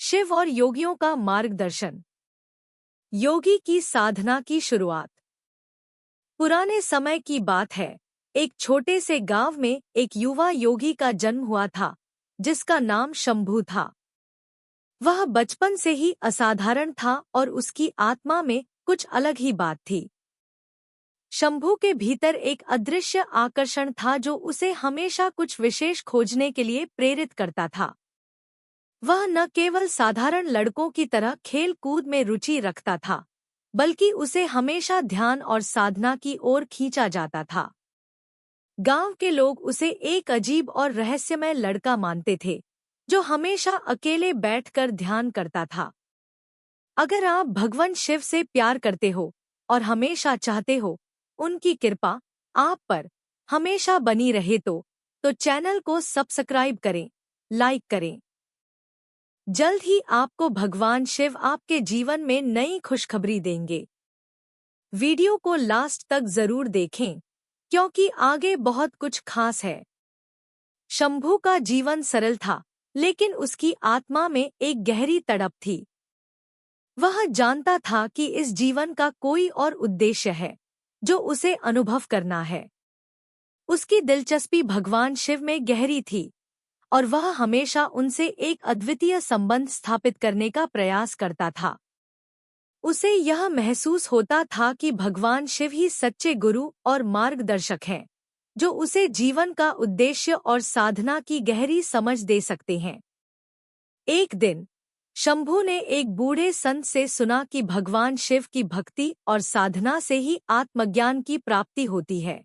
शिव और योगियों का मार्गदर्शन। योगी की साधना की शुरुआत। पुराने समय की बात है। एक छोटे से गांव में एक युवा योगी का जन्म हुआ था, जिसका नाम शंभू था। वह बचपन से ही असाधारण था और उसकी आत्मा में कुछ अलग ही बात थी। शंभू के भीतर एक अदृश्य आकर्षण था जो उसे हमेशा कुछ विशेष खोजने के लिए प्रेरित करता था। वह न केवल साधारण लड़कों की तरह खेल कूद में रुचि रखता था, बल्कि उसे हमेशा ध्यान और साधना की ओर खींचा जाता था। गांव के लोग उसे एक अजीब और रहस्यमय लड़का मानते थे, जो हमेशा अकेले बैठकर ध्यान करता था। अगर आप भगवान शिव से प्यार करते हो और हमेशा चाहते हो उनकी कृपा आप पर हमेशा बनी रहे तो चैनल को सब्सक्राइब करें, लाइक करें। जल्द ही आपको भगवान शिव आपके जीवन में नई खुशखबरी देंगे। वीडियो को लास्ट तक जरूर देखें, क्योंकि आगे बहुत कुछ खास है। शंभू का जीवन सरल था, लेकिन उसकी आत्मा में एक गहरी तड़प थी। वह जानता था कि इस जीवन का कोई और उद्देश्य है, जो उसे अनुभव करना है। उसकी दिलचस्पी भगवान शिव में गहरी थी, और वह हमेशा उनसे एक अद्वितीय संबंध स्थापित करने का प्रयास करता था। उसे यह महसूस होता था कि भगवान शिव ही सच्चे गुरु और मार्गदर्शक हैं, जो उसे जीवन का उद्देश्य और साधना की गहरी समझ दे सकते हैं। एक दिन शंभू ने एक बूढ़े संत से सुना कि भगवान शिव की भक्ति और साधना से ही आत्मज्ञान की प्राप्ति होती है।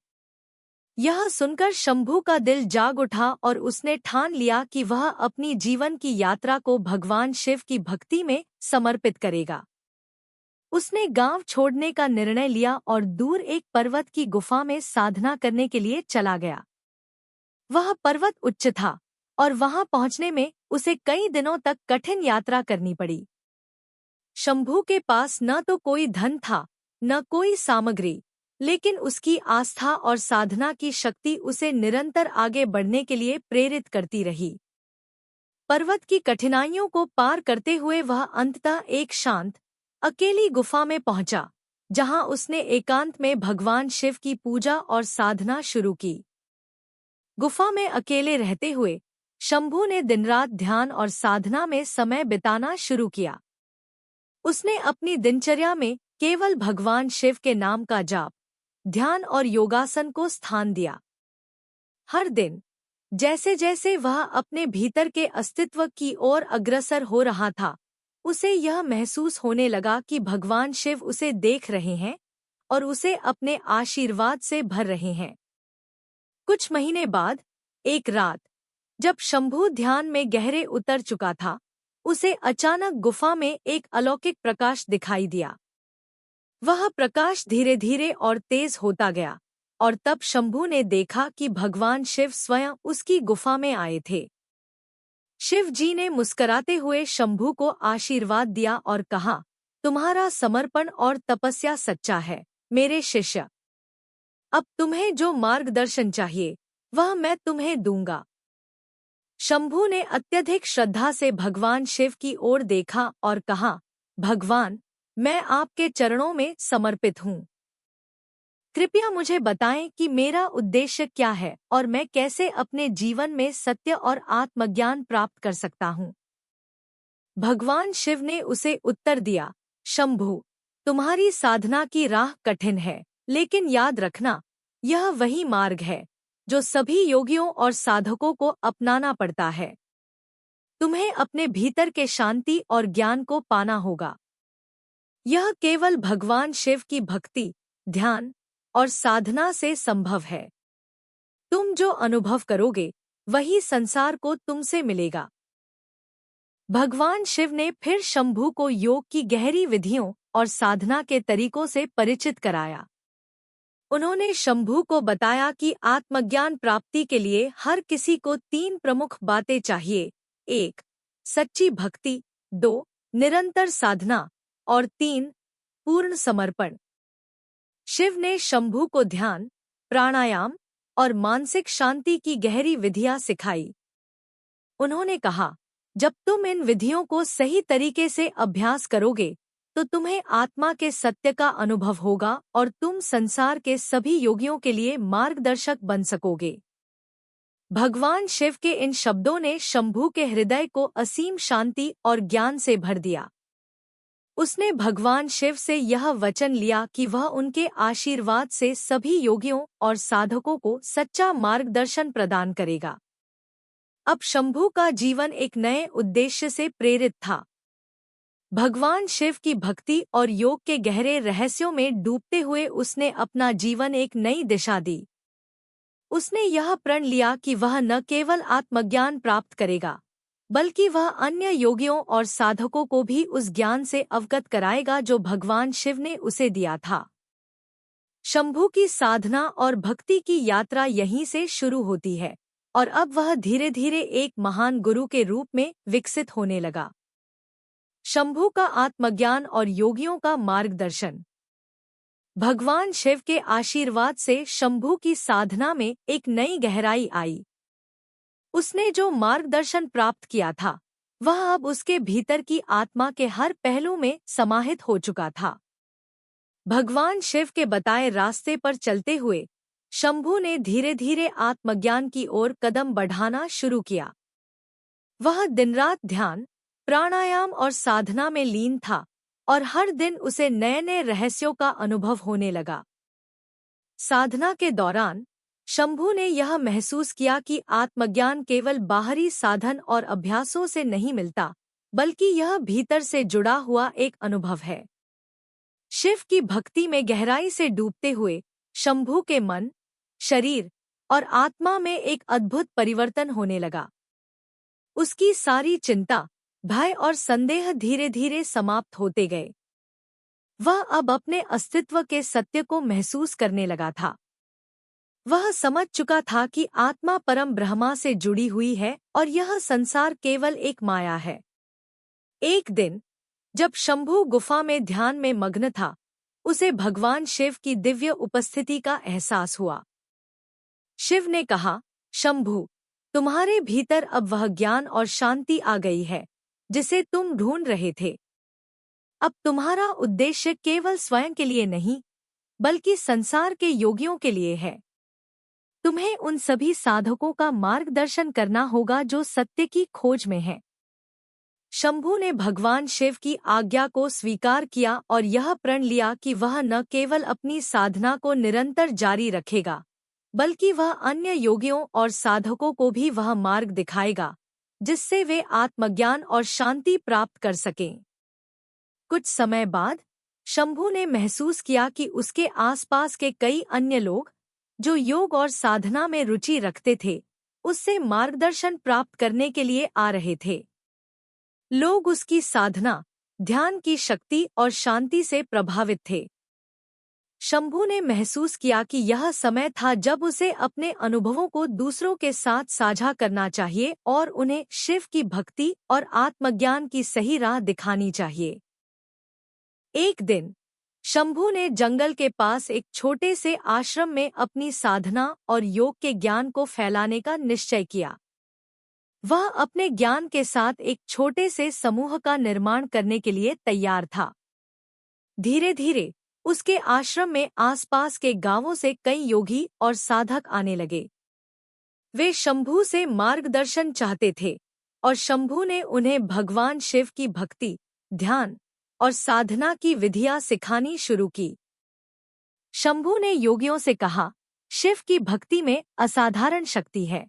यह सुनकर शंभू का दिल जाग उठा और उसने ठान लिया कि वह अपनी जीवन की यात्रा को भगवान शिव की भक्ति में समर्पित करेगा। उसने गांव छोड़ने का निर्णय लिया और दूर एक पर्वत की गुफा में साधना करने के लिए चला गया। वह पर्वत उच्च था और वहां पहुंचने में उसे कई दिनों तक कठिन यात्रा करनी पड़ी। शंभू के पास न तो कोई धन था, न कोई सामग्री, लेकिन उसकी आस्था और साधना की शक्ति उसे निरंतर आगे बढ़ने के लिए प्रेरित करती रही। पर्वत की कठिनाइयों को पार करते हुए वह अंततः एक शांत, अकेली गुफा में पहुंचा, जहां उसने एकांत में भगवान शिव की पूजा और साधना शुरू की। गुफा में अकेले रहते हुए शंभू ने दिनरात ध्यान और साधना में समय बिताना शुरू किया। उसने अपनी दिनचर्या में केवल भगवान शिव के नाम का जाप, ध्यान और योगासन को स्थान दिया। हर दिन जैसे जैसे वह अपने भीतर के अस्तित्व की ओर अग्रसर हो रहा था, उसे यह महसूस होने लगा कि भगवान शिव उसे देख रहे हैं और उसे अपने आशीर्वाद से भर रहे हैं। कुछ महीने बाद एक रात, जब शंभू ध्यान में गहरे उतर चुका था, उसे अचानक गुफा में एक अलौकिक प्रकाश दिखाई दिया। वह प्रकाश धीरे धीरे और तेज होता गया, और तब शंभू ने देखा कि भगवान शिव स्वयं उसकी गुफा में आए थे। शिव जी ने मुस्कुराते हुए शंभू को आशीर्वाद दिया और कहा, तुम्हारा समर्पण और तपस्या सच्चा है, मेरे शिष्य। अब तुम्हें जो मार्गदर्शन चाहिए, वह मैं तुम्हें दूंगा। शंभू ने अत्यधिक श्रद्धा से भगवान शिव की ओर देखा और कहा, भगवान, मैं आपके चरणों में समर्पित हूँ। कृपया मुझे बताएं कि मेरा उद्देश्य क्या है और मैं कैसे अपने जीवन में सत्य और आत्मज्ञान प्राप्त कर सकता हूँ। भगवान शिव ने उसे उत्तर दिया, शंभू, तुम्हारी साधना की राह कठिन है, लेकिन याद रखना, यह वही मार्ग है जो सभी योगियों और साधकों को अपनाना पड़ता है। तुम्हें अपने भीतर के शांति और ज्ञान को पाना होगा। यह केवल भगवान शिव की भक्ति, ध्यान और साधना से संभव है। तुम जो अनुभव करोगे, वही संसार को तुमसे मिलेगा। भगवान शिव ने फिर शंभू को योग की गहरी विधियों और साधना के तरीकों से परिचित कराया। उन्होंने शंभू को बताया कि आत्मज्ञान प्राप्ति के लिए हर किसी को 3 प्रमुख बातें चाहिए। 1. सच्ची भक्ति, 2. निरंतर साधना और 3. पूर्ण समर्पण। शिव ने शंभू को ध्यान, प्राणायाम और मानसिक शांति की गहरी विधियां सिखाई। उन्होंने कहा, जब तुम इन विधियों को सही तरीके से अभ्यास करोगे तो तुम्हें आत्मा के सत्य का अनुभव होगा और तुम संसार के सभी योगियों के लिए मार्गदर्शक बन सकोगे। भगवान शिव के इन शब्दों ने शंभू के हृदय को असीम शांति और ज्ञान से भर दिया। उसने भगवान शिव से यह वचन लिया कि वह उनके आशीर्वाद से सभी योगियों और साधकों को सच्चा मार्गदर्शन प्रदान करेगा। अब शंभू का जीवन एक नए उद्देश्य से प्रेरित था। भगवान शिव की भक्ति और योग के गहरे रहस्यों में डूबते हुए उसने अपना जीवन एक नई दिशा दी। उसने यह प्रण लिया कि वह न केवल आत्मज्ञान प्राप्त करेगा, बल्कि वह अन्य योगियों और साधकों को भी उस ज्ञान से अवगत कराएगा जो भगवान शिव ने उसे दिया था। शंभू की साधना और भक्ति की यात्रा यहीं से शुरू होती है और अब वह धीरे धीरे एक महान गुरु के रूप में विकसित होने लगा। शंभू का आत्मज्ञान और योगियों का मार्गदर्शन। भगवान शिव के आशीर्वाद से शंभू की साधना में एक नई गहराई आई। उसने जो मार्गदर्शन प्राप्त किया था वह अब उसके भीतर की आत्मा के हर पहलू में समाहित हो चुका था। भगवान शिव के बताए रास्ते पर चलते हुए शंभू ने धीरे धीरे आत्मज्ञान की ओर कदम बढ़ाना शुरू किया। वह दिनरात ध्यान, प्राणायाम और साधना में लीन था और हर दिन उसे नए नए रहस्यों का अनुभव होने लगा। साधना के दौरान शंभू ने यह महसूस किया कि आत्मज्ञान केवल बाहरी साधन और अभ्यासों से नहीं मिलता, बल्कि यह भीतर से जुड़ा हुआ एक अनुभव है। शिव की भक्ति में गहराई से डूबते हुए शंभू के मन, शरीर और आत्मा में एक अद्भुत परिवर्तन होने लगा। उसकी सारी चिंता, भय और संदेह धीरे धीरे समाप्त होते गए। वह अब अपने अस्तित्व के सत्य को महसूस करने लगा था। वह समझ चुका था कि आत्मा परम ब्रह्मा से जुड़ी हुई है और यह संसार केवल एक माया है। एक दिन जब शंभू गुफा में ध्यान में मग्न था, उसे भगवान शिव की दिव्य उपस्थिति का एहसास हुआ। शिव ने कहा, शंभू, तुम्हारे भीतर अब वह ज्ञान और शांति आ गई है जिसे तुम ढूंढ रहे थे। अब तुम्हारा उद्देश्य केवल स्वयं के लिए नहीं, बल्कि संसार के योगियों के लिए है। तुम्हें उन सभी साधकों का मार्गदर्शन करना होगा जो सत्य की खोज में हैं। शंभू ने भगवान शिव की आज्ञा को स्वीकार किया और यह प्रण लिया कि वह न केवल अपनी साधना को निरंतर जारी रखेगा, बल्कि वह अन्य योगियों और साधकों को भी वह मार्ग दिखाएगा जिससे वे आत्मज्ञान और शांति प्राप्त कर सकें। कुछ समय बाद शंभू ने महसूस किया कि उसके आसपास के कई अन्य लोग जो योग और साधना में रुचि रखते थे, उससे मार्गदर्शन प्राप्त करने के लिए आ रहे थे। लोग उसकी साधना, ध्यान की शक्ति और शांति से प्रभावित थे। शंभू ने महसूस किया कि यह समय था जब उसे अपने अनुभवों को दूसरों के साथ साझा करना चाहिए और उन्हें शिव की भक्ति और आत्मज्ञान की सही राह दिखानी चाहिए। एक दिन शंभू ने जंगल के पास एक छोटे से आश्रम में अपनी साधना और योग के ज्ञान को फैलाने का निश्चय किया। वह अपने ज्ञान के साथ एक छोटे से समूह का निर्माण करने के लिए तैयार था। धीरे धीरे उसके आश्रम में आसपास के गांवों से कई योगी और साधक आने लगे। वे शंभू से मार्गदर्शन चाहते थे और शंभू ने उन्हें भगवान शिव की भक्ति, ध्यान और साधना की विधियां सिखानी शुरू की। शंभू ने योगियों से कहा, शिव की भक्ति में असाधारण शक्ति है।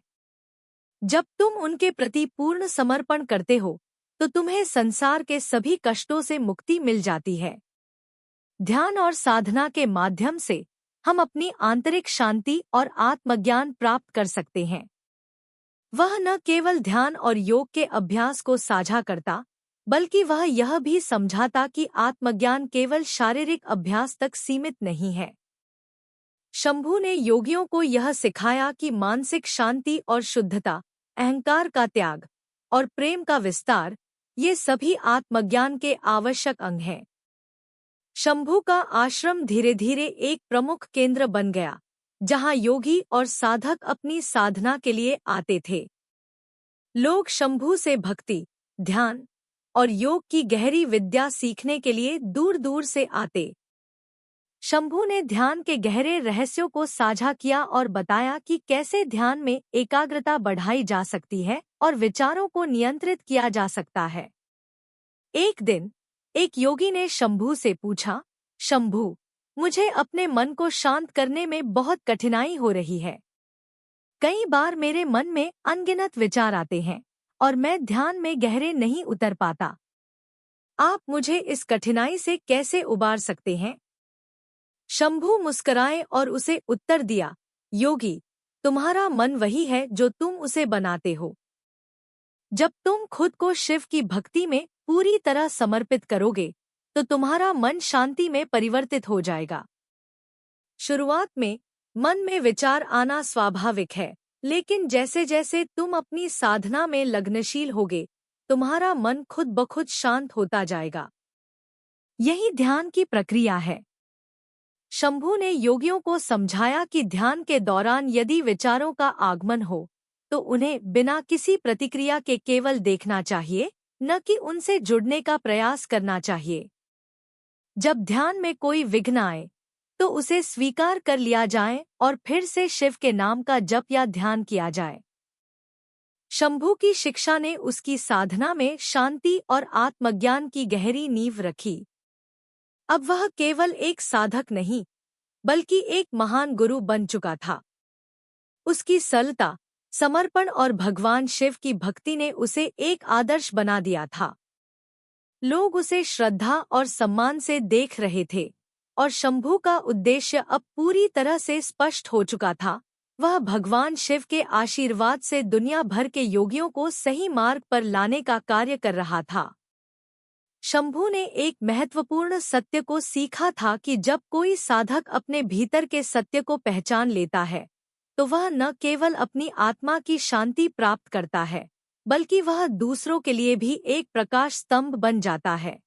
जब तुम उनके प्रति पूर्ण समर्पण करते हो तो तुम्हें संसार के सभी कष्टों से मुक्ति मिल जाती है। ध्यान और साधना के माध्यम से हम अपनी आंतरिक शांति और आत्मज्ञान प्राप्त कर सकते हैं। वह न केवल ध्यान और योग के अभ्यास को साझा करता, बल्कि वह यह भी समझाता कि आत्मज्ञान केवल शारीरिक अभ्यास तक सीमित नहीं है। शंभू ने योगियों को यह सिखाया कि मानसिक शांति और शुद्धता, अहंकार का त्याग और प्रेम का विस्तार, ये सभी आत्मज्ञान के आवश्यक अंग हैं। शंभू का आश्रम धीरे धीरे एक प्रमुख केंद्र बन गया, जहां योगी और साधक अपनी साधना के लिए आते थे। लोग शंभू से भक्ति, ध्यान और योग की गहरी विद्या सीखने के लिए दूर दूर से आते। शंभू ने ध्यान के गहरे रहस्यों को साझा किया और बताया कि कैसे ध्यान में एकाग्रता बढ़ाई जा सकती है और विचारों को नियंत्रित किया जा सकता है। एक दिन एक योगी ने शंभू से पूछा, शंभू, मुझे अपने मन को शांत करने में बहुत कठिनाई हो रही है। कई बार मेरे मन में अनगिनत विचार आते हैं और मैं ध्यान में गहरे नहीं उतर पाता। आप मुझे इस कठिनाई से कैसे उबार सकते हैं? शंभू मुस्कुराए और उसे उत्तर दिया, योगी, तुम्हारा मन वही है जो तुम उसे बनाते हो। जब तुम खुद को शिव की भक्ति में पूरी तरह समर्पित करोगे तो तुम्हारा मन शांति में परिवर्तित हो जाएगा। शुरुआत में मन में विचार आना स्वाभाविक है, लेकिन जैसे जैसे तुम अपनी साधना में लग्नशील होगे, तुम्हारा मन खुद ब खुद शांत होता जाएगा। यही ध्यान की प्रक्रिया है। शंभू ने योगियों को समझाया कि ध्यान के दौरान यदि विचारों का आगमन हो तो उन्हें बिना किसी प्रतिक्रिया के केवल देखना चाहिए, न कि उनसे जुड़ने का प्रयास करना चाहिए। जब ध्यान में कोई विघ्न आए तो उसे स्वीकार कर लिया जाए और फिर से शिव के नाम का जप या ध्यान किया जाए। शंभू की शिक्षा ने उसकी साधना में शांति और आत्मज्ञान की गहरी नींव रखी। अब वह केवल एक साधक नहीं, बल्कि एक महान गुरु बन चुका था। उसकी सरलता, समर्पण और भगवान शिव की भक्ति ने उसे एक आदर्श बना दिया था। लोग उसे श्रद्धा और सम्मान से देख रहे थे और शंभू का उद्देश्य अब पूरी तरह से स्पष्ट हो चुका था। वह भगवान शिव के आशीर्वाद से दुनिया भर के योगियों को सही मार्ग पर लाने का कार्य कर रहा था। शंभू ने एक महत्वपूर्ण सत्य को सीखा था कि जब कोई साधक अपने भीतर के सत्य को पहचान लेता है तो वह न केवल अपनी आत्मा की शांति प्राप्त करता है, बल्कि वह दूसरों के लिए भी एक प्रकाश स्तंभ बन जाता है।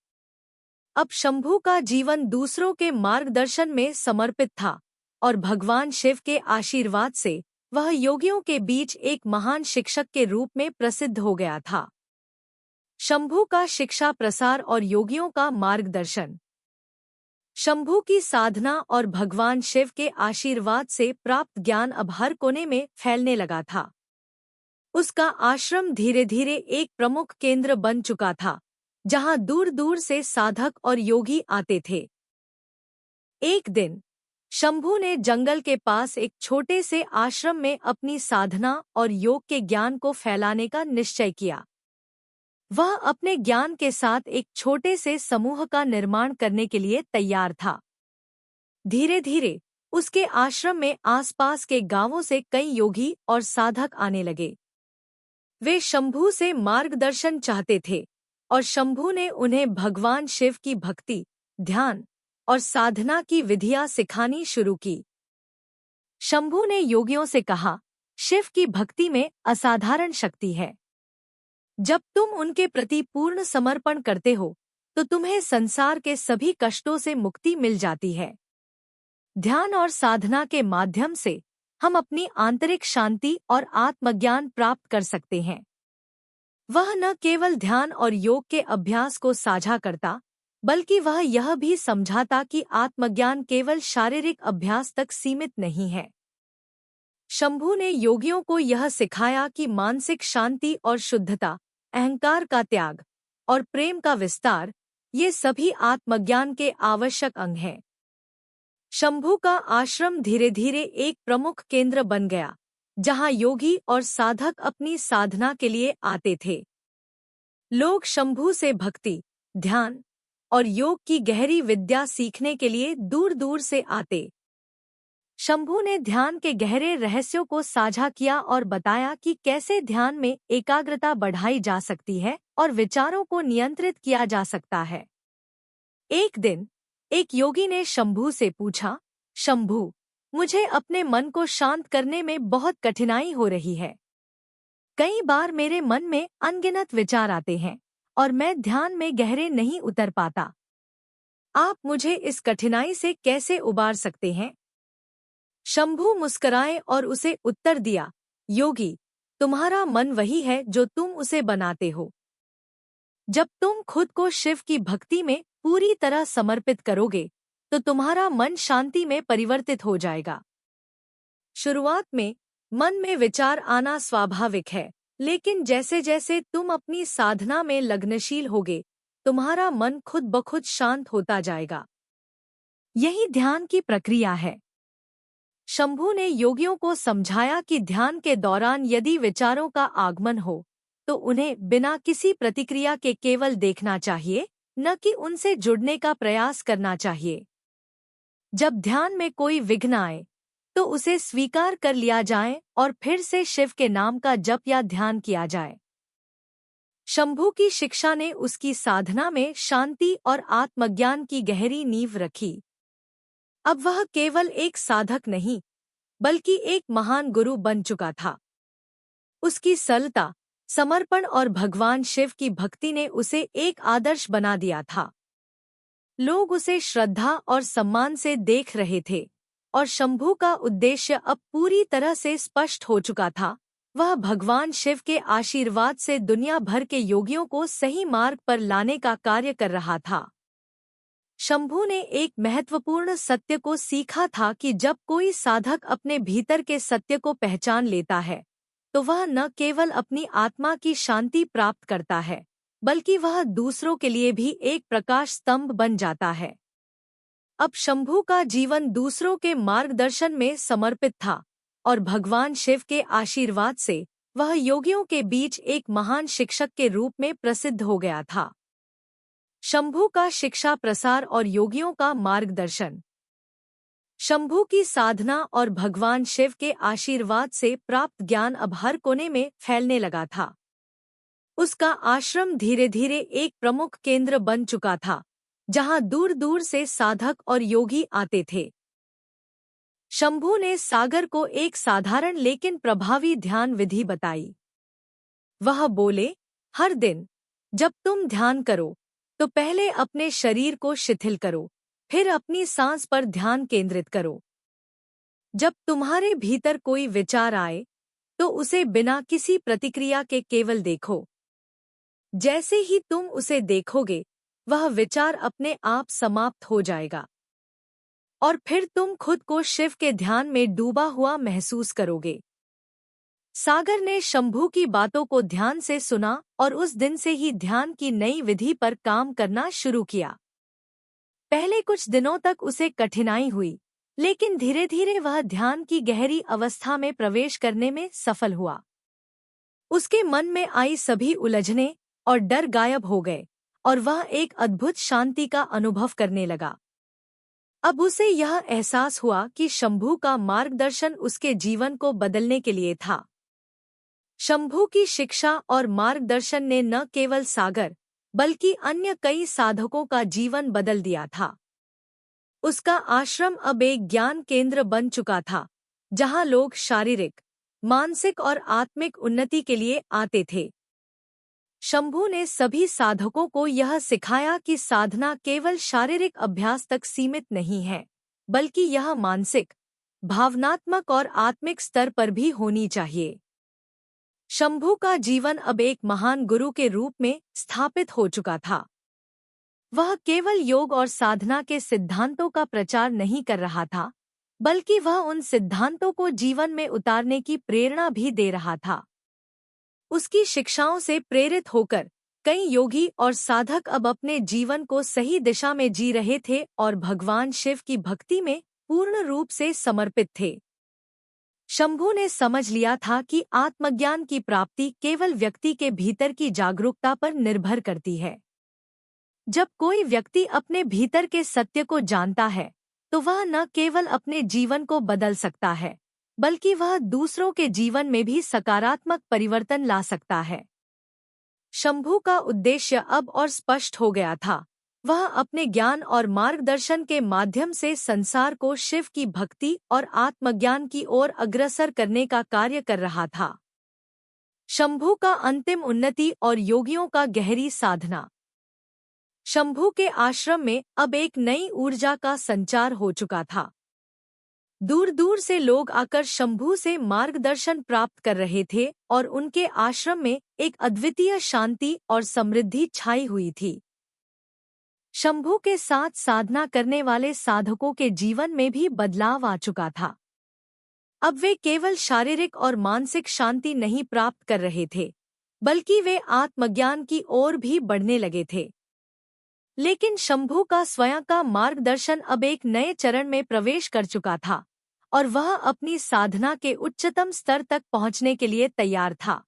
अब शंभू का जीवन दूसरों के मार्गदर्शन में समर्पित था और भगवान शिव के आशीर्वाद से वह योगियों के बीच एक महान शिक्षक के रूप में प्रसिद्ध हो गया था। शंभू का शिक्षा प्रसार और योगियों का मार्गदर्शन। शंभू की साधना और भगवान शिव के आशीर्वाद से प्राप्त ज्ञान अब हर कोने में फैलने लगा था। उसका आश्रम धीरे धीरे एक प्रमुख केंद्र बन चुका था, जहां दूर दूर से साधक और योगी आते थे। एक दिन शंभू ने जंगल के पास एक छोटे से आश्रम में अपनी साधना और योग के ज्ञान को फैलाने का निश्चय किया। वह अपने ज्ञान के साथ एक छोटे से समूह का निर्माण करने के लिए तैयार था। धीरे धीरे उसके आश्रम में आसपास के गांवों से कई योगी और साधक आने लगे। वे शंभू से मार्गदर्शन चाहते थे और शंभू ने उन्हें भगवान शिव की भक्ति, ध्यान और साधना की विधियां सिखानी शुरू की। शंभू ने योगियों से कहा, शिव की भक्ति में असाधारण शक्ति है। जब तुम उनके प्रति पूर्ण समर्पण करते हो तो तुम्हें संसार के सभी कष्टों से मुक्ति मिल जाती है। ध्यान और साधना के माध्यम से हम अपनी आंतरिक शांति और आत्मज्ञान प्राप्त कर सकते हैं। वह न केवल ध्यान और योग के अभ्यास को साझा करता, बल्कि वह यह भी समझाता कि आत्मज्ञान केवल शारीरिक अभ्यास तक सीमित नहीं है। शंभू ने योगियों को यह सिखाया कि मानसिक शांति और शुद्धता, अहंकार का त्याग और प्रेम का विस्तार, ये सभी आत्मज्ञान के आवश्यक अंग हैं। शंभू का आश्रम धीरे धीरे एक प्रमुख केंद्र बन गया, जहां योगी और साधक अपनी साधना के लिए आते थे। लोग शंभू से भक्ति, ध्यान और योग की गहरी विद्या सीखने के लिए दूर दूर से आते। शंभू ने ध्यान के गहरे रहस्यों को साझा किया और बताया कि कैसे ध्यान में एकाग्रता बढ़ाई जा सकती है और विचारों को नियंत्रित किया जा सकता है। एक दिन एक योगी ने शंभू से पूछा, शंभू, मुझे अपने मन को शांत करने में बहुत कठिनाई हो रही है। कई बार मेरे मन में अनगिनत विचार आते हैं और मैं ध्यान में गहरे नहीं उतर पाता। आप मुझे इस कठिनाई से कैसे उबार सकते हैं? शंभू मुस्कुराए और उसे उत्तर दिया, योगी, तुम्हारा मन वही है जो तुम उसे बनाते हो। जब तुम खुद को शिव की भक्ति में पूरी तरह समर्पित करोगे तो तुम्हारा मन शांति में परिवर्तित हो जाएगा। शुरुआत में मन में विचार आना स्वाभाविक है, लेकिन जैसे जैसे तुम अपनी साधना में लग्नशील होगे, तुम्हारा मन खुद ब खुद शांत होता जाएगा। यही ध्यान की प्रक्रिया है। शंभू ने योगियों को समझाया कि ध्यान के दौरान यदि विचारों का आगमन हो तो उन्हें बिना किसी प्रतिक्रिया के केवल देखना चाहिए, न कि उनसे जुड़ने का प्रयास करना चाहिए। जब ध्यान में कोई विघ्न आए तो उसे स्वीकार कर लिया जाए और फिर से शिव के नाम का जप या ध्यान किया जाए। शंभू की शिक्षा ने उसकी साधना में शांति और आत्मज्ञान की गहरी नींव रखी। अब वह केवल एक साधक नहीं, बल्कि एक महान गुरु बन चुका था। उसकी सरलता, समर्पण और भगवान शिव की भक्ति ने उसे एक आदर्श बना दिया था। लोग उसे श्रद्धा और सम्मान से देख रहे थे और शंभू का उद्देश्य अब पूरी तरह से स्पष्ट हो चुका था। वह भगवान शिव के आशीर्वाद से दुनिया भर के योगियों को सही मार्ग पर लाने का कार्य कर रहा था। शंभू ने एक महत्वपूर्ण सत्य को सीखा था कि जब कोई साधक अपने भीतर के सत्य को पहचान लेता है तो वह न केवल अपनी आत्मा की शांति प्राप्त करता है, बल्कि वह दूसरों के लिए भी एक प्रकाश स्तंभ बन जाता है। अब शंभू का जीवन दूसरों के मार्गदर्शन में समर्पित था और भगवान शिव के आशीर्वाद से वह योगियों के बीच एक महान शिक्षक के रूप में प्रसिद्ध हो गया था। शंभू का शिक्षा प्रसार और योगियों का मार्गदर्शन। शंभू की साधना और भगवान शिव के आशीर्वाद से प्राप्त ज्ञान अब हर कोने में फैलने लगा था। उसका आश्रम धीरे धीरे एक प्रमुख केंद्र बन चुका था, जहां दूर दूर से साधक और योगी आते थे। शंभू ने सागर को एक साधारण लेकिन प्रभावी ध्यान विधि बताई। वह बोले, हर दिन जब तुम ध्यान करो तो पहले अपने शरीर को शिथिल करो, फिर अपनी सांस पर ध्यान केंद्रित करो। जब तुम्हारे भीतर कोई विचार आए तो उसे बिना किसी प्रतिक्रिया के केवल देखो। जैसे ही तुम उसे देखोगे, वह विचार अपने आप समाप्त हो जाएगा और फिर तुम खुद को शिव के ध्यान में डूबा हुआ महसूस करोगे। सागर ने शंभू की बातों को ध्यान से सुना और उस दिन से ही ध्यान की नई विधि पर काम करना शुरू किया। पहले कुछ दिनों तक उसे कठिनाई हुई, लेकिन धीरे धीरे वह ध्यान की गहरी अवस्था में प्रवेश करने में सफल हुआ। उसके मन में आई सभी उलझने और डर गायब हो गए और वह एक अद्भुत शांति का अनुभव करने लगा। अब उसे यह एहसास हुआ कि शंभू का मार्गदर्शन उसके जीवन को बदलने के लिए था। शंभू की शिक्षा और मार्गदर्शन ने न केवल सागर बल्कि अन्य कई साधकों का जीवन बदल दिया था। उसका आश्रम अब एक ज्ञान केंद्र बन चुका था, जहां लोग शारीरिक, मानसिक और आत्मिक उन्नति के लिए आते थे। शंभू ने सभी साधकों को यह सिखाया कि साधना केवल शारीरिक अभ्यास तक सीमित नहीं है, बल्कि यह मानसिक, भावनात्मक और आत्मिक स्तर पर भी होनी चाहिए। शंभू का जीवन अब एक महान गुरु के रूप में स्थापित हो चुका था। वह केवल योग और साधना के सिद्धांतों का प्रचार नहीं कर रहा था, बल्कि वह उन सिद्धांतों को जीवन में उतारने की प्रेरणा भी दे रहा था। उसकी शिक्षाओं से प्रेरित होकर कई योगी और साधक अब अपने जीवन को सही दिशा में जी रहे थे और भगवान शिव की भक्ति में पूर्ण रूप से समर्पित थे। शंभू ने समझ लिया था कि आत्मज्ञान की प्राप्ति केवल व्यक्ति के भीतर की जागरूकता पर निर्भर करती है। जब कोई व्यक्ति अपने भीतर के सत्य को जानता है, तो वह न केवल अपने जीवन को बदल सकता है, बल्कि वह दूसरों के जीवन में भी सकारात्मक परिवर्तन ला सकता है। शंभू का उद्देश्य अब और स्पष्ट हो गया था। वह अपने ज्ञान और मार्गदर्शन के माध्यम से संसार को शिव की भक्ति और आत्मज्ञान की ओर अग्रसर करने का कार्य कर रहा था। शंभू का अंतिम उन्नति और योगियों का गहरी साधना। शंभू के आश्रम में अब एक नई ऊर्जा का संचार हो चुका था। दूर दूर से लोग आकर शंभू से मार्गदर्शन प्राप्त कर रहे थे और उनके आश्रम में एक अद्वितीय शांति और समृद्धि छाई हुई थी। शंभू के साथ साधना करने वाले साधकों के जीवन में भी बदलाव आ चुका था। अब वे केवल शारीरिक और मानसिक शांति नहीं प्राप्त कर रहे थे, बल्कि वे आत्मज्ञान की ओर भी बढ़ने लगे थे। लेकिन शंभू का स्वयं का मार्गदर्शन अब एक नए चरण में प्रवेश कर चुका था और वह अपनी साधना के उच्चतम स्तर तक पहुंचने के लिए तैयार था।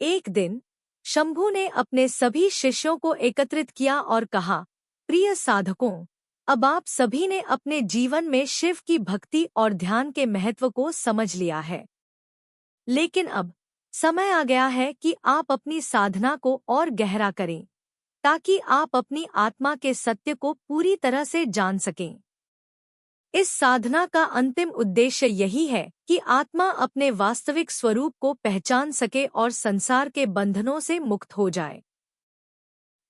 एक दिन शंभू ने अपने सभी शिष्यों को एकत्रित किया और कहा, प्रिय साधकों, अब आप सभी ने अपने जीवन में शिव की भक्ति और ध्यान के महत्व को समझ लिया है। लेकिन अब समय आ गया है कि आप अपनी साधना को और गहरा करें, ताकि आप अपनी आत्मा के सत्य को पूरी तरह से जान सकें। इस साधना का अंतिम उद्देश्य यही है कि आत्मा अपने वास्तविक स्वरूप को पहचान सके और संसार के बंधनों से मुक्त हो जाए।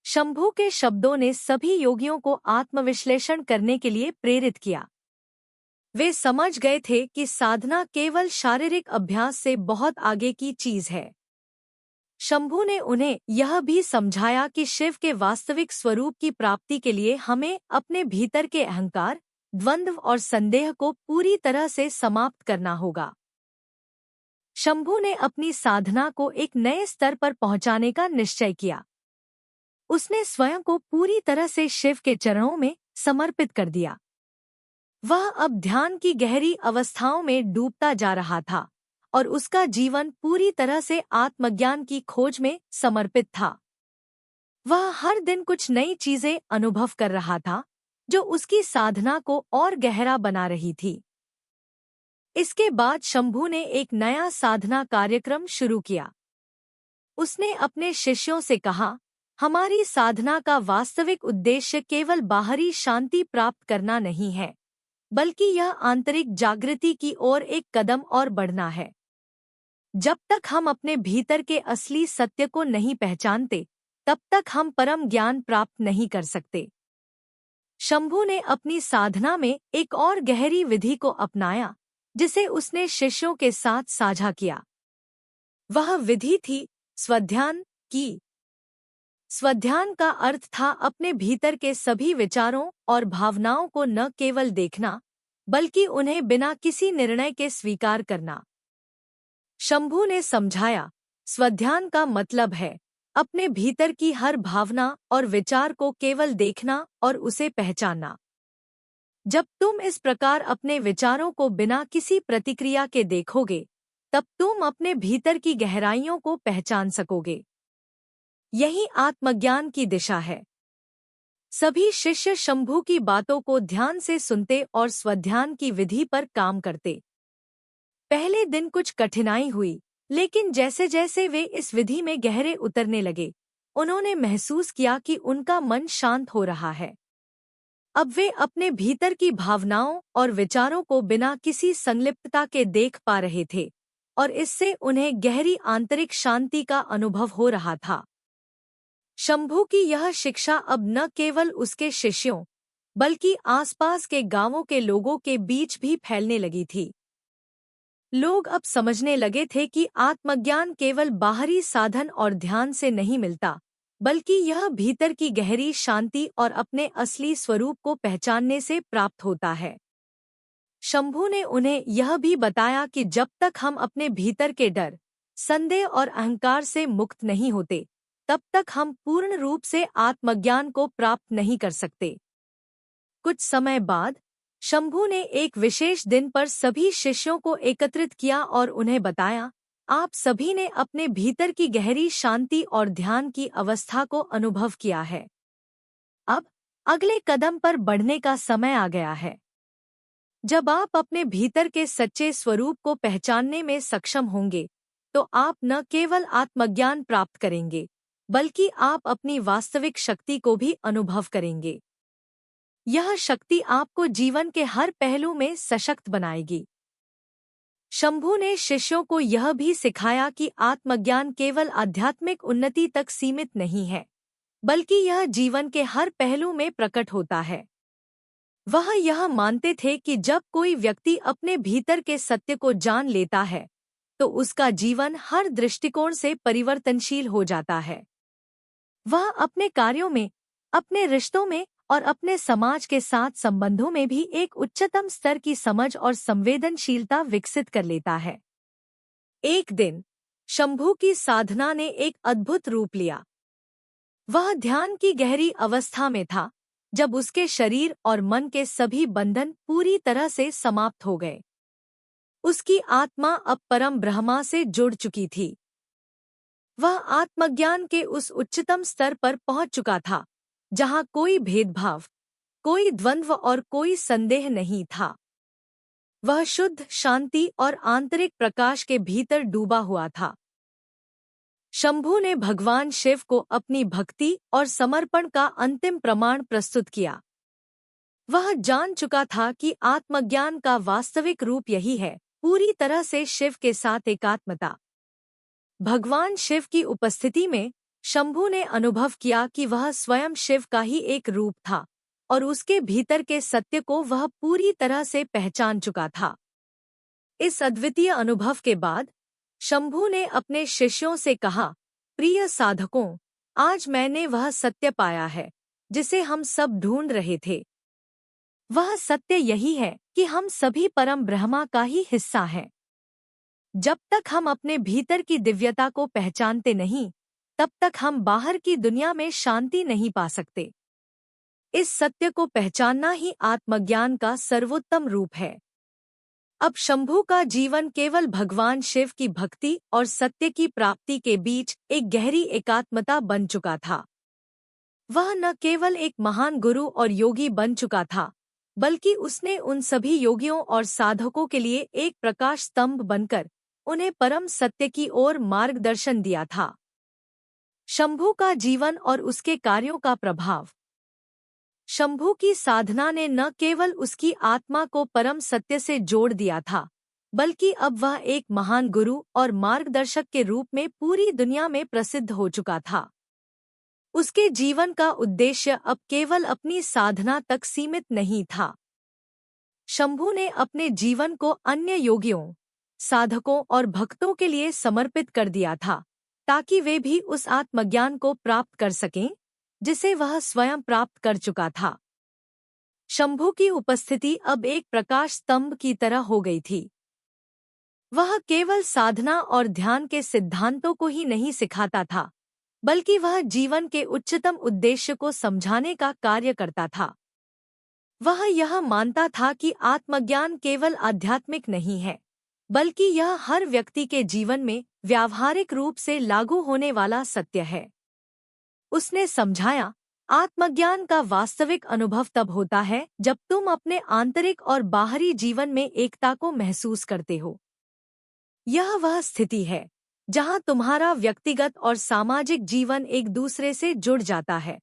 शंभू के शब्दों ने सभी योगियों को आत्मविश्लेषण करने के लिए प्रेरित किया। वे समझ गए थे कि साधना केवल शारीरिक अभ्यास से बहुत आगे की चीज है। शंभू ने उन्हें यह भी समझाया कि शिव के वास्तविक स्वरूप की प्राप्ति के लिए हमें अपने भीतर के अहंकार, द्वंद्व और संदेह को पूरी तरह से समाप्त करना होगा। शंभू ने अपनी साधना को एक नए स्तर पर पहुंचाने का निश्चय किया। उसने स्वयं को पूरी तरह से शिव के चरणों में समर्पित कर दिया। वह अब ध्यान की गहरी अवस्थाओं में डूबता जा रहा था और उसका जीवन पूरी तरह से आत्मज्ञान की खोज में समर्पित था। वह हर दिन कुछ नई चीजें अनुभव कर रहा था, जो उसकी साधना को और गहरा बना रही थी। इसके बाद शंभू ने एक नया साधना कार्यक्रम शुरू किया। उसने अपने शिष्यों से कहा, हमारी साधना का वास्तविक उद्देश्य केवल बाहरी शांति प्राप्त करना नहीं है, बल्कि यह आंतरिक जागृति की ओर एक कदम और बढ़ना है। जब तक हम अपने भीतर के असली सत्य को नहीं पहचानते, तब तक हम परम ज्ञान प्राप्त नहीं कर सकते। शंभू ने अपनी साधना में एक और गहरी विधि को अपनाया, जिसे उसने शिष्यों के साथ साझा किया। वह विधि थी स्वध्यान की। स्वध्यान का अर्थ था अपने भीतर के सभी विचारों और भावनाओं को न केवल देखना, बल्कि उन्हें बिना किसी निर्णय के स्वीकार करना। शंभू ने समझाया, स्वध्यान का मतलब है अपने भीतर की हर भावना और विचार को केवल देखना और उसे पहचानना। जब तुम इस प्रकार अपने विचारों को बिना किसी प्रतिक्रिया के देखोगे, तब तुम अपने भीतर की गहराइयों को पहचान सकोगे। यही आत्मज्ञान की दिशा है। सभी शिष्य शंभू की बातों को ध्यान से सुनते और स्वध्यान की विधि पर काम करते। पहले दिन कुछ कठिनाई हुई, लेकिन जैसे जैसे वे इस विधि में गहरे उतरने लगे, उन्होंने महसूस किया कि उनका मन शांत हो रहा है। अब वे अपने भीतर की भावनाओं और विचारों को बिना किसी संलिप्तता के देख पा रहे थे और इससे उन्हें गहरी आंतरिक शांति का अनुभव हो रहा था। शंभू की यह शिक्षा अब न केवल उसके शिष्यों, बल्कि आसपास के गांवों के लोगों के बीच भी फैलने लगी थी। लोग अब समझने लगे थे कि आत्मज्ञान केवल बाहरी साधन और ध्यान से नहीं मिलता, बल्कि यह भीतर की गहरी शांति और अपने असली स्वरूप को पहचानने से प्राप्त होता है। शंभू ने उन्हें यह भी बताया कि जब तक हम अपने भीतर के डर, संदेह और अहंकार से मुक्त नहीं होते, तब तक हम पूर्ण रूप से आत्मज्ञान को प्राप्त नहीं कर सकते। कुछ समय बाद शंभू ने एक विशेष दिन पर सभी शिष्यों को एकत्रित किया और उन्हें बताया, आप सभी ने अपने भीतर की गहरी शांति और ध्यान की अवस्था को अनुभव किया है। अब अगले कदम पर बढ़ने का समय आ गया है। जब आप अपने भीतर के सच्चे स्वरूप को पहचानने में सक्षम होंगे, तो आप न केवल आत्मज्ञान प्राप्त करेंगे, बल्कि आप अपनी वास्तविक शक्ति को भी अनुभव करेंगे। यह शक्ति आपको जीवन के हर पहलू में सशक्त बनाएगी। शंभू ने शिष्यों को यह भी सिखाया कि आत्मज्ञान केवल आध्यात्मिक उन्नति तक सीमित नहीं है, बल्कि यह जीवन के हर पहलू में प्रकट होता है। वह यह मानते थे कि जब कोई व्यक्ति अपने भीतर के सत्य को जान लेता है तो उसका जीवन हर दृष्टिकोण से परिवर्तनशील हो जाता है। वह अपने कार्यों में, अपने रिश्तों में और अपने समाज के साथ संबंधों में भी एक उच्चतम स्तर की समझ और संवेदनशीलता विकसित कर लेता है। एक दिन शंभू की साधना ने एक अद्भुत रूप लिया। वह ध्यान की गहरी अवस्था में था जब उसके शरीर और मन के सभी बंधन पूरी तरह से समाप्त हो गए। उसकी आत्मा अब परम ब्रह्मा से जुड़ चुकी थी। वह आत्मज्ञान के उस उच्चतम स्तर पर पहुंच चुका था जहां कोई भेदभाव, कोई द्वंद्व और कोई संदेह नहीं था। वह शुद्ध शांति और आंतरिक प्रकाश के भीतर डूबा हुआ था। शंभू ने भगवान शिव को अपनी भक्ति और समर्पण का अंतिम प्रमाण प्रस्तुत किया। वह जान चुका था कि आत्मज्ञान का वास्तविक रूप यही है, पूरी तरह से शिव के साथ एकात्मता। भगवान शिव की उपस्थिति में शंभू ने अनुभव किया कि वह स्वयं शिव का ही एक रूप था और उसके भीतर के सत्य को वह पूरी तरह से पहचान चुका था। इस अद्वितीय अनुभव के बाद शंभू ने अपने शिष्यों से कहा, प्रिय साधकों, आज मैंने वह सत्य पाया है जिसे हम सब ढूंढ रहे थे। वह सत्य यही है कि हम सभी परम ब्रह्मा का ही हिस्सा हैं। जब तक हम अपने भीतर की दिव्यता को पहचानते नहीं, तब तक हम बाहर की दुनिया में शांति नहीं पा सकते। इस सत्य को पहचानना ही आत्मज्ञान का सर्वोत्तम रूप है। अब शंभू का जीवन केवल भगवान शिव की भक्ति और सत्य की प्राप्ति के बीच एक गहरी एकात्मता बन चुका था। वह न केवल एक महान गुरु और योगी बन चुका था, बल्कि उसने उन सभी योगियों और साधकों के लिए एक प्रकाश स्तंभ बनकर उन्हें परम सत्य की ओर मार्गदर्शन दिया था। शंभू का जीवन और उसके कार्यों का प्रभाव। शंभू की साधना ने न केवल उसकी आत्मा को परम सत्य से जोड़ दिया था, बल्कि अब वह एक महान गुरु और मार्गदर्शक के रूप में पूरी दुनिया में प्रसिद्ध हो चुका था। उसके जीवन का उद्देश्य अब केवल अपनी साधना तक सीमित नहीं था। शंभू ने अपने जीवन को अन्य योगियों, साधकों और भक्तों के लिए समर्पित कर दिया था, ताकि वे भी उस आत्मज्ञान को प्राप्त कर सकें जिसे वह स्वयं प्राप्त कर चुका था। शंभू की उपस्थिति अब एक प्रकाश स्तंभ की तरह हो गई थी। वह केवल साधना और ध्यान के सिद्धांतों को ही नहीं सिखाता था, बल्कि वह जीवन के उच्चतम उद्देश्य को समझाने का कार्य करता था। वह यह मानता था कि आत्मज्ञान केवल आध्यात्मिक नहीं है, बल्कि यह हर व्यक्ति के जीवन में व्यावहारिक रूप से लागू होने वाला सत्य है। उसने समझाया, आत्मज्ञान का वास्तविक अनुभव तब होता है जब तुम अपने आंतरिक और बाहरी जीवन में एकता को महसूस करते हो। यह वह स्थिति है जहां तुम्हारा व्यक्तिगत और सामाजिक जीवन एक दूसरे से जुड़ जाता है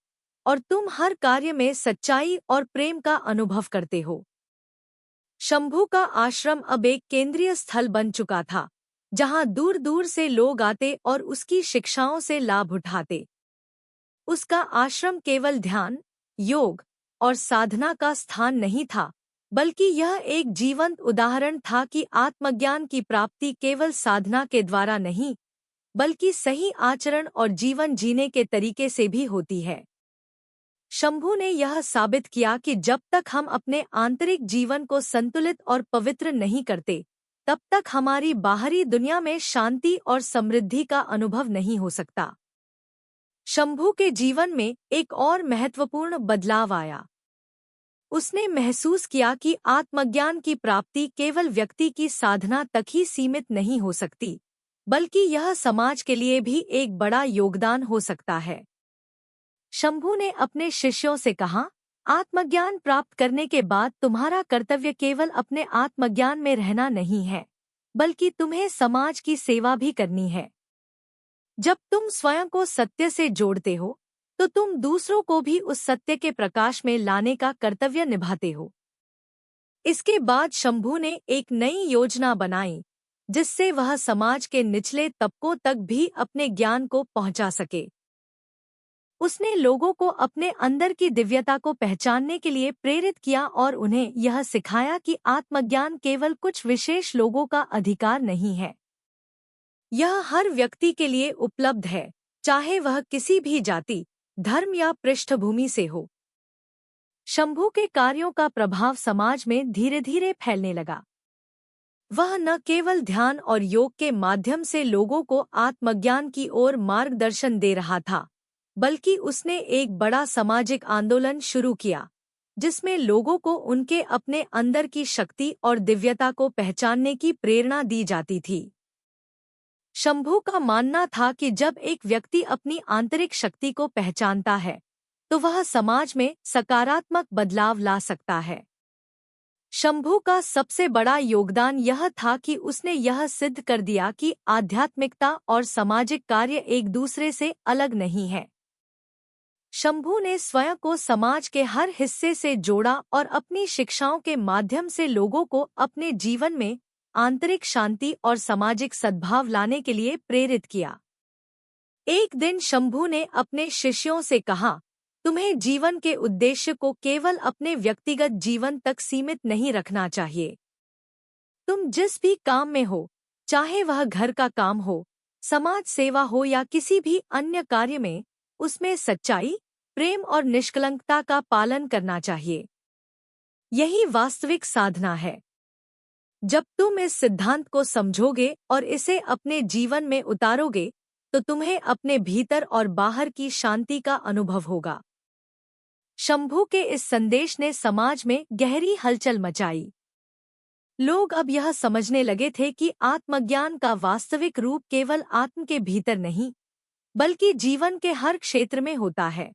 और तुम हर कार्य में सच्चाई और प्रेम का अनुभव करते हो। शंभू का आश्रम अब एक केंद्रीय स्थल बन चुका था, जहां दूर दूर से लोग आते और उसकी शिक्षाओं से लाभ उठाते। उसका आश्रम केवल ध्यान, योग और साधना का स्थान नहीं था, बल्कि यह एक जीवंत उदाहरण था कि आत्मज्ञान की प्राप्ति केवल साधना के द्वारा नहीं, बल्कि सही आचरण और जीवन जीने के तरीके से भी होती है। शंभू ने यह साबित किया कि जब तक हम अपने आंतरिक जीवन को संतुलित और पवित्र नहीं करते, तब तक हमारी बाहरी दुनिया में शांति और समृद्धि का अनुभव नहीं हो सकता। शंभू के जीवन में एक और महत्वपूर्ण बदलाव आया। उसने महसूस किया कि आत्मज्ञान की प्राप्ति केवल व्यक्ति की साधना तक ही सीमित नहीं हो सकती, बल्कि यह समाज के लिए भी एक बड़ा योगदान हो सकता है। शंभू ने अपने शिष्यों से कहा, आत्मज्ञान प्राप्त करने के बाद तुम्हारा कर्तव्य केवल अपने आत्मज्ञान में रहना नहीं है, बल्कि तुम्हें समाज की सेवा भी करनी है। जब तुम स्वयं को सत्य से जोड़ते हो, तो तुम दूसरों को भी उस सत्य के प्रकाश में लाने का कर्तव्य निभाते हो। इसके बाद शंभू ने एक नई योजना बनाई, जिससे वह समाज के निचले तबकों तक भी अपने ज्ञान को पहुंचा सके। उसने लोगों को अपने अंदर की दिव्यता को पहचानने के लिए प्रेरित किया और उन्हें यह सिखाया कि आत्मज्ञान केवल कुछ विशेष लोगों का अधिकार नहीं है। यह हर व्यक्ति के लिए उपलब्ध है, चाहे वह किसी भी जाति, धर्म या पृष्ठभूमि से हो। शंभू के कार्यों का प्रभाव समाज में धीरे धीरे फैलने लगा। वह न केवल ध्यान और योग के माध्यम से लोगों को आत्मज्ञान की ओर मार्गदर्शन दे रहा था, बल्कि उसने एक बड़ा सामाजिक आंदोलन शुरू किया, जिसमें लोगों को उनके अपने अंदर की शक्ति और दिव्यता को पहचानने की प्रेरणा दी जाती थी। शंभू का मानना था कि जब एक व्यक्ति अपनी आंतरिक शक्ति को पहचानता है, तो वह समाज में सकारात्मक बदलाव ला सकता है। शंभू का सबसे बड़ा योगदान यह था कि उसने यह सिद्ध कर दिया कि आध्यात्मिकता और सामाजिक कार्य एक दूसरे से अलग नहीं है। शंभू ने स्वयं को समाज के हर हिस्से से जोड़ा और अपनी शिक्षाओं के माध्यम से लोगों को अपने जीवन में आंतरिक शांति और सामाजिक सद्भाव लाने के लिए प्रेरित किया। एक दिन शंभू ने अपने शिष्यों से कहा, तुम्हें जीवन के उद्देश्य को केवल अपने व्यक्तिगत जीवन तक सीमित नहीं रखना चाहिए। तुम जिस भी काम में हो, चाहे वह घर का काम हो, समाज सेवा हो या किसी भी अन्य कार्य में, उसमें सच्चाई, प्रेम और निष्कलंकता का पालन करना चाहिए। यही वास्तविक साधना है। जब तुम इस सिद्धांत को समझोगे और इसे अपने जीवन में उतारोगे, तो तुम्हें अपने भीतर और बाहर की शांति का अनुभव होगा। शंभू के इस संदेश ने समाज में गहरी हलचल मचाई। लोग अब यह समझने लगे थे कि आत्मज्ञान का वास्तविक रूप केवल आत्म के भीतर नहीं, बल्कि जीवन के हर क्षेत्र में होता है।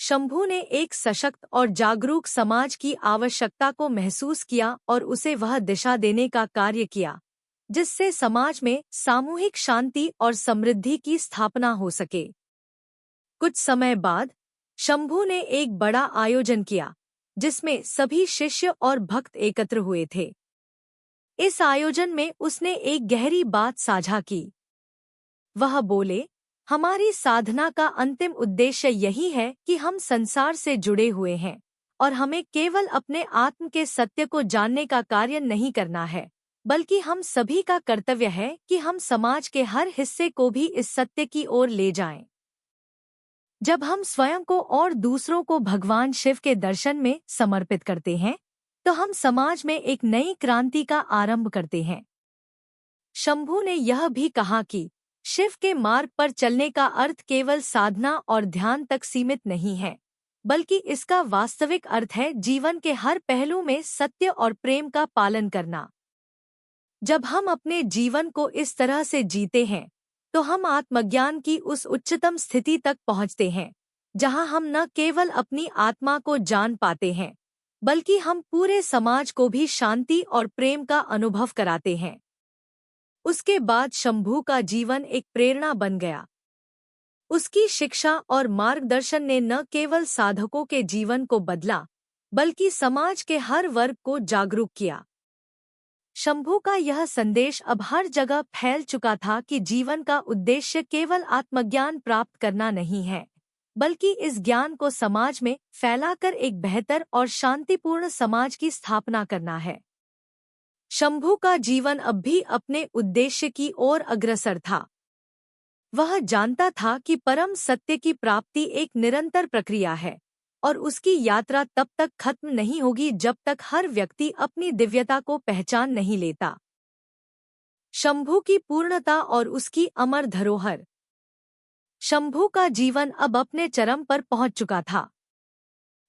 शंभू ने एक सशक्त और जागरूक समाज की आवश्यकता को महसूस किया और उसे वह दिशा देने का कार्य किया, जिससे समाज में सामूहिक शांति और समृद्धि की स्थापना हो सके। कुछ समय बाद शंभू ने एक बड़ा आयोजन किया, जिसमें सभी शिष्य और भक्त एकत्र हुए थे। इस आयोजन में उसने एक गहरी बात साझा की। वह बोले, हमारी साधना का अंतिम उद्देश्य यही है कि हम संसार से जुड़े हुए हैं और हमें केवल अपने आत्म के सत्य को जानने का कार्य नहीं करना है, बल्कि हम सभी का कर्तव्य है कि हम समाज के हर हिस्से को भी इस सत्य की ओर ले जाएं। जब हम स्वयं को और दूसरों को भगवान शिव के दर्शन में समर्पित करते हैं, तो हम समाज में एक नई क्रांति का आरंभ करते हैं। शंभू ने यह भी कहा कि शिव के मार्ग पर चलने का अर्थ केवल साधना और ध्यान तक सीमित नहीं है, बल्कि इसका वास्तविक अर्थ है जीवन के हर पहलू में सत्य और प्रेम का पालन करना। जब हम अपने जीवन को इस तरह से जीते हैं, तो हम आत्मज्ञान की उस उच्चतम स्थिति तक पहुंचते हैं, जहां हम न केवल अपनी आत्मा को जान पाते हैं, बल्कि हम पूरे समाज को भी शांति और प्रेम का अनुभव कराते हैं। उसके बाद शंभू का जीवन एक प्रेरणा बन गया। उसकी शिक्षा और मार्गदर्शन ने न केवल साधकों के जीवन को बदला, बल्कि समाज के हर वर्ग को जागरूक किया। शंभू का यह संदेश अब हर जगह फैल चुका था कि जीवन का उद्देश्य केवल आत्मज्ञान प्राप्त करना नहीं है, बल्कि इस ज्ञान को समाज में फैलाकर एक बेहतर और शांतिपूर्ण समाज की स्थापना करना है। शंभू का जीवन अब भी अपने उद्देश्य की ओर अग्रसर था। वह जानता था कि परम सत्य की प्राप्ति एक निरंतर प्रक्रिया है और उसकी यात्रा तब तक खत्म नहीं होगी जब तक हर व्यक्ति अपनी दिव्यता को पहचान नहीं लेता। शंभू की पूर्णता और उसकी अमर धरोहर। शंभू का जीवन अब अपने चरम पर पहुंच चुका था।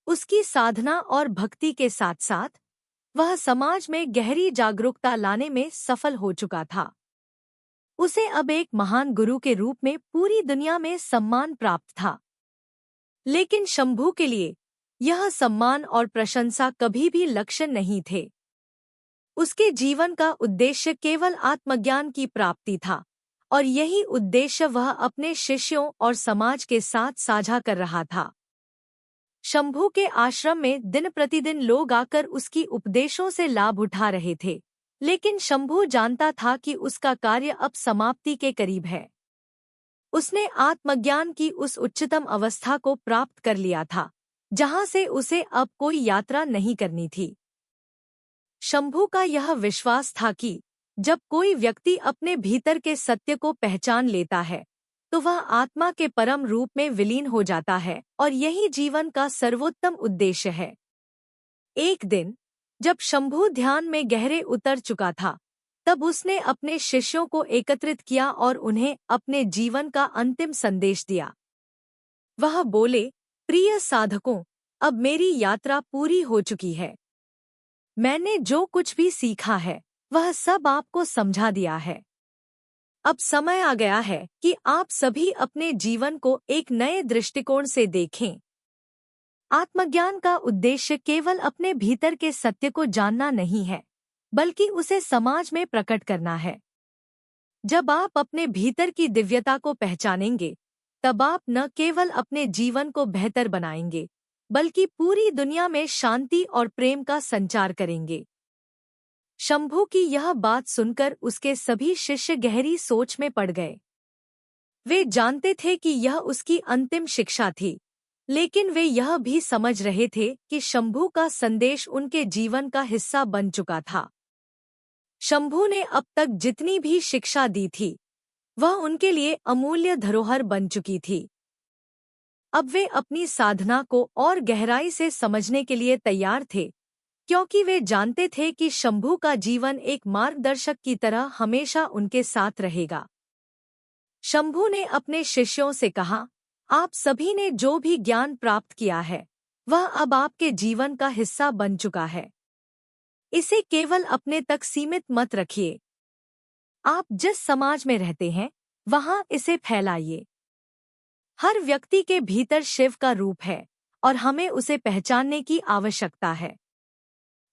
उसकी साधना और भक्ति के साथ साथ वह समाज में गहरी जागरूकता लाने में सफल हो चुका था। उसे अब एक महान गुरु के रूप में पूरी दुनिया में सम्मान प्राप्त था। लेकिन शंभू के लिए यह सम्मान और प्रशंसा कभी भी लक्ष्य नहीं थे। उसके जीवन का उद्देश्य केवल आत्मज्ञान की प्राप्ति था और यही उद्देश्य वह अपने शिष्यों और समाज के साथ साझा कर रहा था। शंभू के आश्रम में दिन प्रतिदिन लोग आकर उसकी उपदेशों से लाभ उठा रहे थे, लेकिन शंभू जानता था कि उसका कार्य अब समाप्ति के करीब है। उसने आत्मज्ञान की उस उच्चतम अवस्था को प्राप्त कर लिया था जहां से उसे अब कोई यात्रा नहीं करनी थी। शंभू का यह विश्वास था कि जब कोई व्यक्ति अपने भीतर के सत्य को पहचान लेता है तो वह आत्मा के परम रूप में विलीन हो जाता है और यही जीवन का सर्वोत्तम उद्देश्य है। एक दिन जब शंभू ध्यान में गहरे उतर चुका था तब उसने अपने शिष्यों को एकत्रित किया और उन्हें अपने जीवन का अंतिम संदेश दिया। वह बोले, प्रिय साधकों, अब मेरी यात्रा पूरी हो चुकी है। मैंने जो कुछ भी सीखा है वह सब आपको समझा दिया है। अब समय आ गया है कि आप सभी अपने जीवन को एक नए दृष्टिकोण से देखें। आत्मज्ञान का उद्देश्य केवल अपने भीतर के सत्य को जानना नहीं है, बल्कि उसे समाज में प्रकट करना है। जब आप अपने भीतर की दिव्यता को पहचानेंगे, तब आप न केवल अपने जीवन को बेहतर बनाएंगे, बल्कि पूरी दुनिया में शांति और प्रेम का संचार करेंगे। शंभू की यह बात सुनकर उसके सभी शिष्य गहरी सोच में पड़ गए। वे जानते थे कि यह उसकी अंतिम शिक्षा थी, लेकिन वे यह भी समझ रहे थे कि शंभू का संदेश उनके जीवन का हिस्सा बन चुका था। शंभू ने अब तक जितनी भी शिक्षा दी थी, वह उनके लिए अमूल्य धरोहर बन चुकी थी। अब वे अपनी साधना को और गहराई से समझने के लिए तैयार थे, क्योंकि वे जानते थे कि शंभू का जीवन एक मार्गदर्शक की तरह हमेशा उनके साथ रहेगा। शंभू ने अपने शिष्यों से कहा, आप सभी ने जो भी ज्ञान प्राप्त किया है, वह अब आपके जीवन का हिस्सा बन चुका है। इसे केवल अपने तक सीमित मत रखिए। आप जिस समाज में रहते हैं, वहां इसे फैलाइए। हर व्यक्ति के भीतर शिव का रूप है और हमें उसे पहचानने की आवश्यकता है।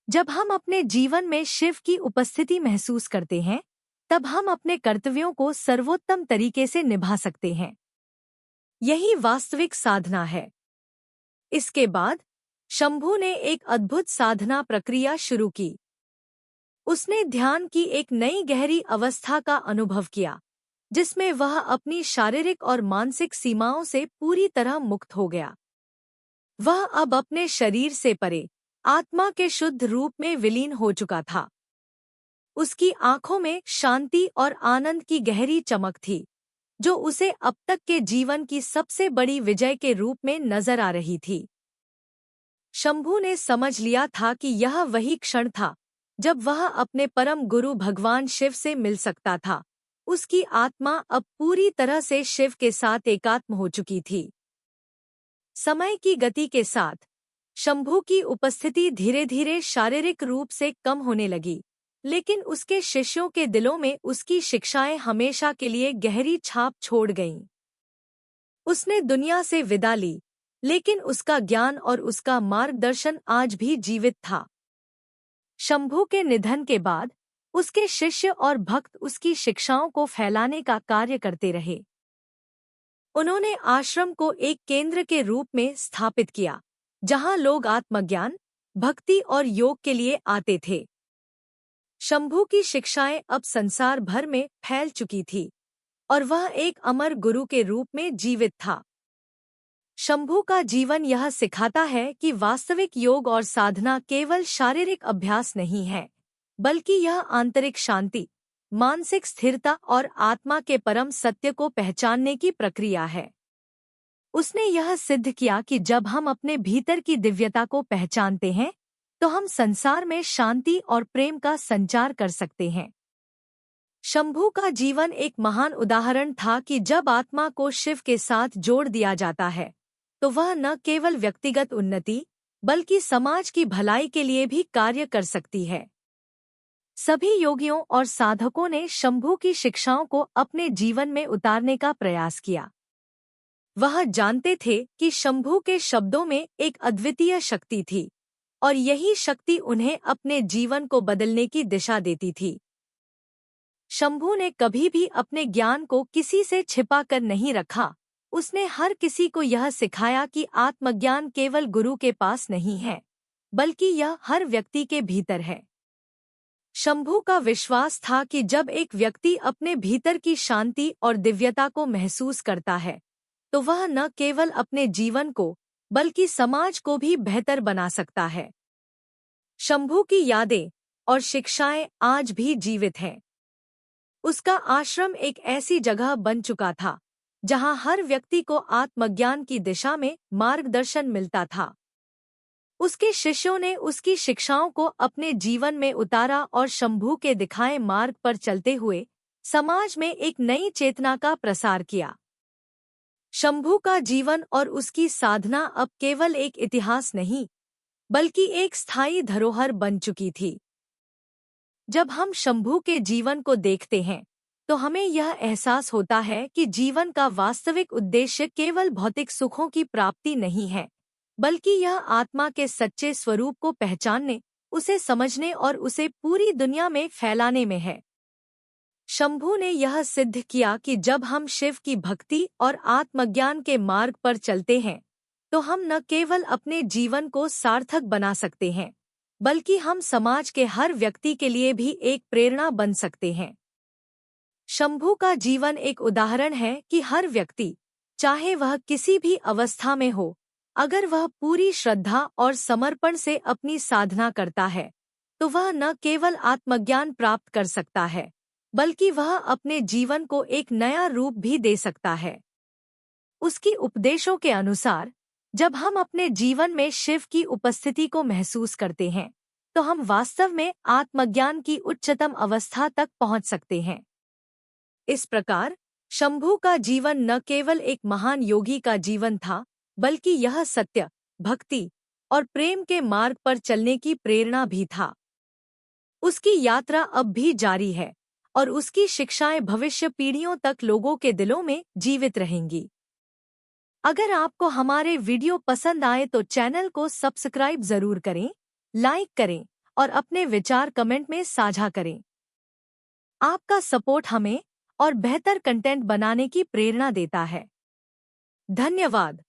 जब हम अपने जीवन में शिव की उपस्थिति महसूस करते हैं, तब हम अपने कर्तव्यों को सर्वोत्तम तरीके से निभा सकते हैं। यही वास्तविक साधना है। इसके बाद शंभू ने एक अद्भुत साधना प्रक्रिया शुरू की। उसने ध्यान की एक नई गहरी अवस्था का अनुभव किया, जिसमें वह अपनी शारीरिक और मानसिक सीमाओं से पूरी तरह मुक्त हो गया। वह अब अपने शरीर से परे आत्मा के शुद्ध रूप में विलीन हो चुका था। उसकी आंखों में शांति और आनंद की गहरी चमक थी, जो उसे अब तक के जीवन की सबसे बड़ी विजय के रूप में नजर आ रही थी। शंभू ने समझ लिया था कि यह वही क्षण था जब वह अपने परम गुरु भगवान शिव से मिल सकता था। उसकी आत्मा अब पूरी तरह से शिव के साथ एकात्म हो चुकी थी। समय की गति के साथ शंभू की उपस्थिति धीरे धीरे शारीरिक रूप से कम होने लगी, लेकिन उसके शिष्यों के दिलों में उसकी शिक्षाएं हमेशा के लिए गहरी छाप छोड़ गईं। उसने दुनिया से विदा ली, लेकिन उसका ज्ञान और उसका मार्गदर्शन आज भी जीवित था। शंभू के निधन के बाद उसके शिष्य और भक्त उसकी शिक्षाओं को फैलाने का कार्य करते रहे। उन्होंने आश्रम को एक केंद्र के रूप में स्थापित किया, जहां लोग आत्मज्ञान, भक्ति और योग के लिए आते थे। शंभू की शिक्षाएं अब संसार भर में फैल चुकी थी और वह एक अमर गुरु के रूप में जीवित था। शंभू का जीवन यह सिखाता है कि वास्तविक योग और साधना केवल शारीरिक अभ्यास नहीं है, बल्कि यह आंतरिक शांति, मानसिक स्थिरता और आत्मा के परम सत्य को पहचानने की प्रक्रिया है। उसने यह सिद्ध किया कि जब हम अपने भीतर की दिव्यता को पहचानते हैं, तो हम संसार में शांति और प्रेम का संचार कर सकते हैं। शंभू का जीवन एक महान उदाहरण था कि जब आत्मा को शिव के साथ जोड़ दिया जाता है, तो वह न केवल व्यक्तिगत उन्नति, बल्कि समाज की भलाई के लिए भी कार्य कर सकती है। सभी योगियों और साधकों ने शंभू की शिक्षाओं को अपने जीवन में उतारने का प्रयास किया। वह जानते थे कि शंभू के शब्दों में एक अद्वितीय शक्ति थी और यही शक्ति उन्हें अपने जीवन को बदलने की दिशा देती थी। शंभू ने कभी भी अपने ज्ञान को किसी से छिपा कर नहीं रखा। उसने हर किसी को यह सिखाया कि आत्मज्ञान केवल गुरु के पास नहीं है, बल्कि यह हर व्यक्ति के भीतर है। शंभू का विश्वास था कि जब एक व्यक्ति अपने भीतर की शांति और दिव्यता को महसूस करता है, तो वह न केवल अपने जीवन को बल्कि समाज को भी बेहतर बना सकता है। शंभू की यादें और शिक्षाएं आज भी जीवित हैं। उसका आश्रम एक ऐसी जगह बन चुका था जहां हर व्यक्ति को आत्मज्ञान की दिशा में मार्गदर्शन मिलता था। उसके शिष्यों ने उसकी शिक्षाओं को अपने जीवन में उतारा और शंभू के दिखाए मार्ग पर चलते हुए समाज में एक नई चेतना का प्रसार किया। शंभू का जीवन और उसकी साधना अब केवल एक इतिहास नहीं, बल्कि एक स्थायी धरोहर बन चुकी थी। जब हम शंभू के जीवन को देखते हैं, तो हमें यह एहसास होता है कि जीवन का वास्तविक उद्देश्य केवल भौतिक सुखों की प्राप्ति नहीं है, बल्कि यह आत्मा के सच्चे स्वरूप को पहचानने, उसे समझने और उसे पूरी दुनिया में फैलाने में है। शंभू ने यह सिद्ध किया कि जब हम शिव की भक्ति और आत्मज्ञान के मार्ग पर चलते हैं, तो हम न केवल अपने जीवन को सार्थक बना सकते हैं, बल्कि हम समाज के हर व्यक्ति के लिए भी एक प्रेरणा बन सकते हैं। शंभू का जीवन एक उदाहरण है कि हर व्यक्ति, चाहे वह किसी भी अवस्था में हो, अगर वह पूरी श्रद्धा और समर्पण से अपनी साधना करता है, तो वह न केवल आत्मज्ञान प्राप्त कर सकता है, बल्कि वह अपने जीवन को एक नया रूप भी दे सकता है। उसकी उपदेशों के अनुसार, जब हम अपने जीवन में शिव की उपस्थिति को महसूस करते हैं, तो हम वास्तव में आत्मज्ञान की उच्चतम अवस्था तक पहुंच सकते हैं। इस प्रकार शंभू का जीवन न केवल एक महान योगी का जीवन था, बल्कि यह सत्य, भक्ति और प्रेम के मार्ग पर चलने की प्रेरणा भी था। उसकी यात्रा अब भी जारी है और उसकी शिक्षाएं भविष्य पीढ़ियों तक लोगों के दिलों में जीवित रहेंगी। अगर आपको हमारे वीडियो पसंद आए तो चैनल को सब्सक्राइब जरूर करें, लाइक करें और अपने विचार कमेंट में साझा करें। आपका सपोर्ट हमें और बेहतर कंटेंट बनाने की प्रेरणा देता है। धन्यवाद।